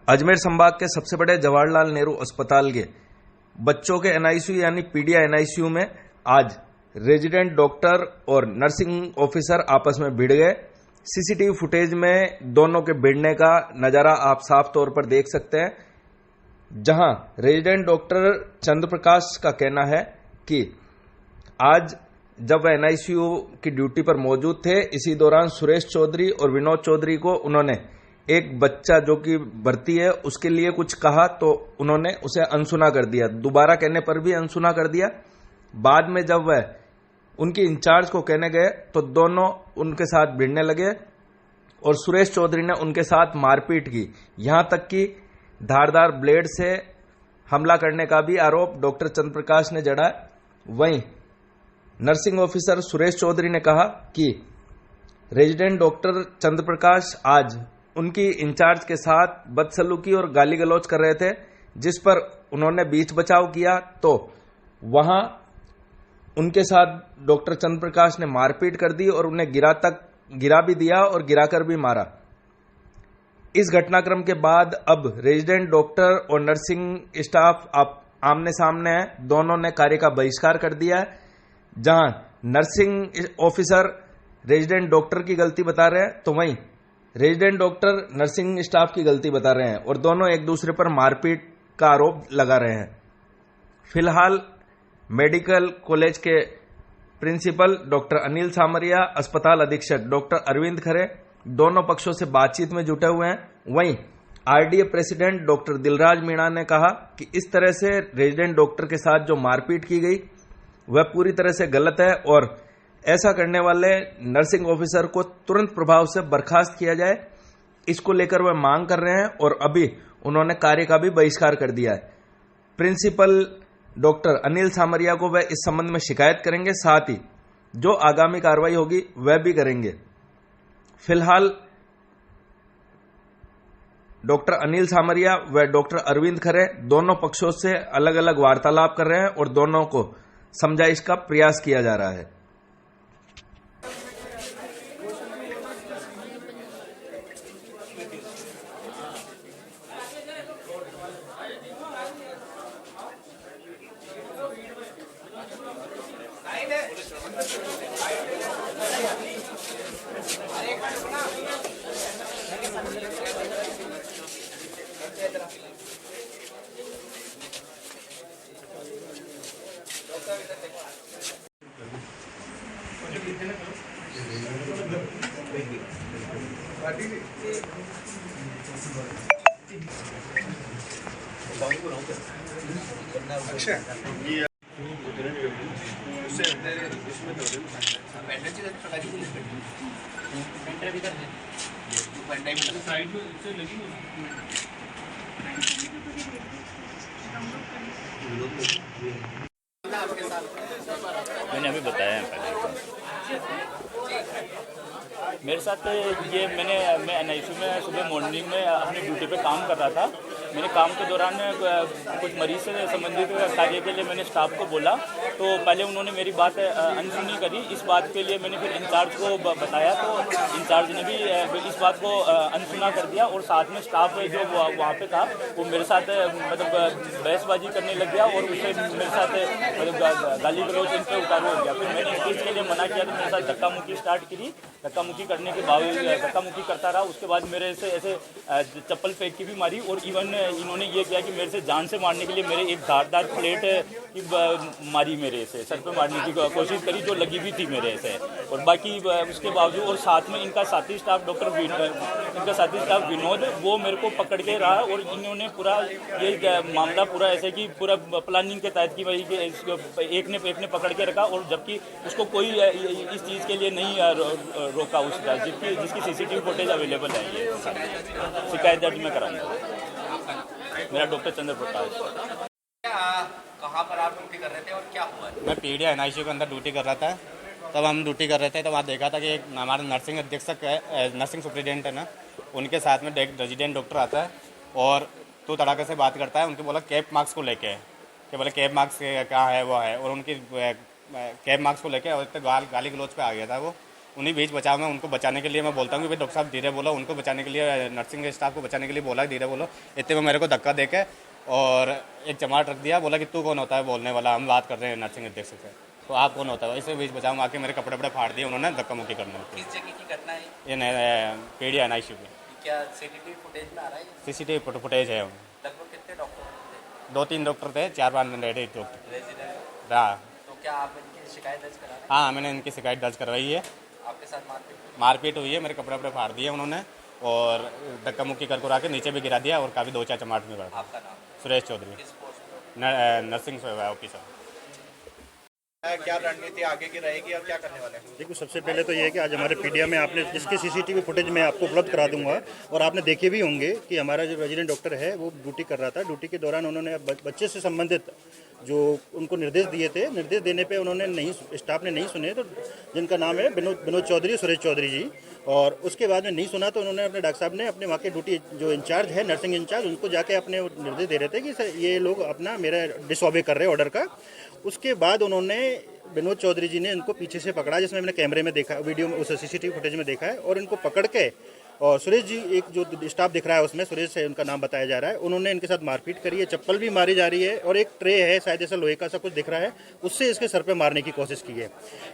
अजमेर संभाग के सबसे बड़े जवाहरलाल नेहरू अस्पताल के बच्चों के एनआईसीयू यानी पीडिया एनआईसीयू में आज रेजिडेंट डॉक्टर और नर्सिंग ऑफिसर आपस में भिड़ गए। सीसीटीवी फुटेज में दोनों के भिड़ने का नजारा आप साफ तौर पर देख सकते हैं, जहां रेजिडेंट डॉक्टर चंद्रप्रकाश का कहना है कि आज जब वह एनआईसीयू की ड्यूटी पर मौजूद थे, इसी दौरान सुरेश चौधरी और विनोद चौधरी को उन्होंने एक बच्चा जो कि भर्ती है उसके लिए कुछ कहा तो उन्होंने उसे अनसुना कर दिया। दोबारा कहने पर भी अनसुना कर दिया। बाद में जब वह उनकी इंचार्ज को कहने गए तो दोनों उनके साथ भिड़ने लगे और सुरेश चौधरी ने उनके साथ मारपीट की, यहां तक कि धारदार ब्लेड से हमला करने का भी आरोप डॉक्टर चंद्रप्रकाश ने जड़ा। वहीं नर्सिंग ऑफिसर सुरेश चौधरी ने कहा कि रेजिडेंट डॉक्टर चंद्रप्रकाश आज उनकी इंचार्ज के साथ बदसलूकी और गाली गलौज कर रहे थे, जिस पर उन्होंने बीच बचाव किया तो वहां उनके साथ डॉक्टर चंद्रप्रकाश ने मारपीट कर दी और उन्हें गिरा भी दिया और गिराकर भी मारा। इस घटनाक्रम के बाद अब रेजिडेंट डॉक्टर और नर्सिंग स्टाफ आमने सामने है। दोनों ने कार्य का बहिष्कार कर दिया है, जहां नर्सिंग ऑफिसर रेजिडेंट डॉक्टर की गलती बता रहे हैं तो वहीं रेजिडेंट डॉक्टर नर्सिंग स्टाफ की गलती बता रहे हैं और दोनों एक दूसरे पर मारपीट का आरोप लगा रहे हैं। फिलहाल मेडिकल कॉलेज के प्रिंसिपल डॉक्टर अनिल सामरिया, अस्पताल अधीक्षक डॉक्टर अरविंद खरे दोनों पक्षों से बातचीत में जुटे हुए हैं। वहीं RDA president doctor Dilraj Meena ने कहा कि इस तरह से रेजिडेंट डॉक्टर के साथ जो मारपीट की गई वह पूरी तरह से गलत है और ऐसा करने वाले नर्सिंग ऑफिसर को तुरंत प्रभाव से बर्खास्त किया जाए। इसको लेकर वह मांग कर रहे हैं और अभी उन्होंने कार्य का भी बहिष्कार कर दिया है। प्रिंसिपल डॉक्टर अनिल सामरिया को वह इस संबंध में शिकायत करेंगे, साथ ही जो आगामी कार्रवाई होगी वह भी करेंगे। फिलहाल डॉक्टर अनिल सामरिया व डॉक्टर अरविंद खरे दोनों पक्षों से अलग अलग वार्तालाप कर रहे हैं और दोनों को समझाइश का प्रयास किया जा रहा है। मैंने अभी बताया है पहले। मेरे साथ ये मैं एनआईसीयू में सुबह मॉर्निंग में अपनी ड्यूटी पे काम कर रहा था। मैंने काम के दौरान कुछ मरीज से संबंधित कार्य के लिए मैंने स्टाफ को बोला तो पहले उन्होंने मेरी बात अनसुनी करी। इस बात के लिए मैंने फिर इंचार्ज को बताया तो इंचार्ज ने भी इस बात को अनसुना कर दिया और साथ में स्टाफ जो वहाँ पे था वो मेरे साथ मतलब बहसबाजी करने लग गया और उससे मेरे साथ मतलब गाली गलौज इन पर उतारू हो गया। फिर मैंने इस चीज़ के लिए मना किया तो मेरे साथ धक्का मुक्की स्टार्ट करी। धक्का मुक्की करने के बावजूद धक्का मुक्की करता रहा। उसके बाद मेरे से ऐसे चप्पल फेंक की भी मारी और इवन इन्होंने ये किया कि मेरे से जान से मारने के लिए मेरे एक धारदार प्लेट की मारी, मेरे से सर पे मारने की कोशिश करी जो लगी भी थी मेरे से। और बाकी उसके बावजूद और साथ में इनका साथी स्टाफ विनोद वो मेरे को पकड़ के रहा और इन्होंने पूरा ये मामला पूरा ऐसे कि पूरा प्लानिंग के तहत की भाई एक ने पकड़ के रखा और जबकि उसको कोई इस चीज़ के लिए नहीं रोका उसका, जिसकी सीसीटीवी फुटेज अवेलेबल है। ये शिकायत दर्ज में कराऊंगा। मेरा डॉक्टर चंद्रप्रकाश। कहाँ पर आप ड्यूटी कर रहे थे और क्या हुआ? मैं पीडिया एनआईसीयू के अंदर ड्यूटी कर रहा था। तब हम ड्यूटी कर रहे थे तो वहाँ देखा था कि एक हमारा नर्सिंग अधीक्षक है, नर्सिंग सुप्रिटेंडेंट है ना, उनके साथ में रेजिडेंट डॉक्टर आता है और तो तड़ाके से बात करता है। उनके बोला कैप मार्क्स को लेके कि बोले कैप मार्क्स कहाँ है वो है, और उनकी कैप मार्क्स को लेके और गाली गलौज पे आ गया था वो। उन्हीं बीच बचाव में उनको बचाने के लिए मैं बोलता हूँ कि भाई डॉक्टर साहब धीरे बोलो, उनको बचाने के लिए नर्सिंग के स्टाफ को बचाने के लिए बोला धीरे बोलो। इतने में मेरे को धक्का देके और एक चमाट रख दिया, बोला कि तू कौन होता है बोलने वाला, हम बात कर रहे हैं नर्सिंग अध्यक्ष से, तो आप कौन होता है। इसे बीच बचाव में आके मेरे कपड़े वपड़े फाड़ दिए उन्होंने धक्का मुक्की करने की। किस जगह की घटना है? ये पीडिया NICU में। क्या सीसीटीवी फुटेज में आ रहा है? CCTV फुटेज है। लगभग कितने डॉक्टर थे? 2-3 डॉक्टर थे, 4-5 डॉक्टर। रेजिडेंट। हाँ तो क्या आप इनकी शिकायत दर्ज करा रहे हैं? हाँ, मैंने इनकी शिकायत दर्ज करवाई है। आपके साथ मारपीट? मारपीट हुई है, मेरे कपड़े वपड़े फाड़ दिए उन्होंने और धक्का मुक्की कर के नीचे भी गिरा दिया और काफ़ी 2-4 चमाट में बैठा। आपका नाम? सुरेश चौधरी, किस पोस्ट पर? Nursing officer. क्या रणनीति आगे की रहेगी और क्या करने वाले हैं? देखो, सबसे पहले तो ये है कि आज हमारे पीडिया में आपने जिसके सीसीटीवी फुटेज मैं आपको उपलब्ध करा दूंगा और आपने देखे भी होंगे कि हमारा जो रेजिडेंट डॉक्टर है वो ड्यूटी कर रहा था। ड्यूटी के दौरान उन्होंने बच्चे से संबंधित जो उनको निर्देश दिए थे, निर्देश देने पे उन्होंने स्टाफ ने नहीं सुने, तो जिनका नाम है विनोद चौधरी, सुरेश चौधरी जी, और उसके बाद में नहीं सुना तो उन्होंने अपने डॉक्टर साहब ने अपने वहाँ के ड्यूटी जो इंचार्ज है, नर्सिंग इंचार्ज, उनको जाके अपने निर्देश दे रहे थे कि सर ये लोग अपना मेरा डिसऑबे कर रहे हैं ऑर्डर का। उसके बाद उन्होंने विनोद चौधरी जी ने इनको पीछे से पकड़ा, जिसमें मैंने कैमरे में देखा, वीडियो में, उस सीसीटीवी फुटेज में देखा है, और इनको पकड़ के और सुरेश जी, एक जो स्टाफ दिख रहा है उसमें सुरेश है उनका नाम बताया जा रहा है, उन्होंने इनके साथ मारपीट करी है, चप्पल भी मारी जा रही है और एक ट्रे है शायद ऐसा लोहे का सा कुछ दिख रहा है, उससे इसके सर पे मारने की कोशिश की है।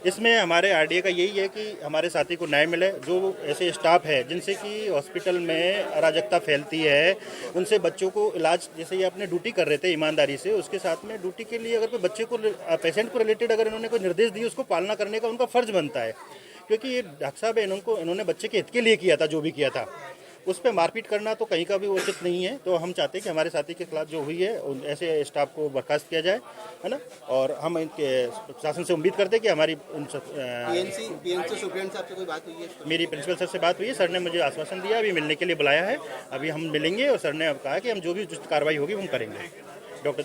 इसमें हमारे RDA का यही है कि हमारे साथी को न्याय मिले। जो ऐसे स्टाफ है जिनसे कि हॉस्पिटल में अराजकता फैलती है, उनसे बच्चों को इलाज, जैसे ये अपने ड्यूटी कर रहे थे ईमानदारी से, उसके साथ में ड्यूटी के लिए अगर कोई बच्चे को, पेशेंट को रिलेटेड अगर इन्होंने कोई निर्देश दिए, उसको पालना करने का उनका फर्ज बनता है, क्योंकि ये डॉक्टर साहब है, इन्होंने बच्चे के हित के लिए किया था जो भी किया था। उस पर मारपीट करना तो कहीं का भी उचित नहीं है। तो हम चाहते हैं कि हमारे साथी के खिलाफ जो हुई है ऐसे स्टाफ को बर्खास्त किया जाए, है ना। और हम इनके प्रशासन से उम्मीद करते हैं कि हमारी PNC सुप्रीडेंट साहब से कोई बात हुई है? मेरी प्रिंसिपल सर से बात हुई है, सर ने मुझे आश्वासन दिया, अभी मिलने के लिए बुलाया है, अभी हम मिलेंगे और सर ने अब कहा कि हम जो भी उचित कार्रवाई होगी वो हम करेंगे। डॉक्टर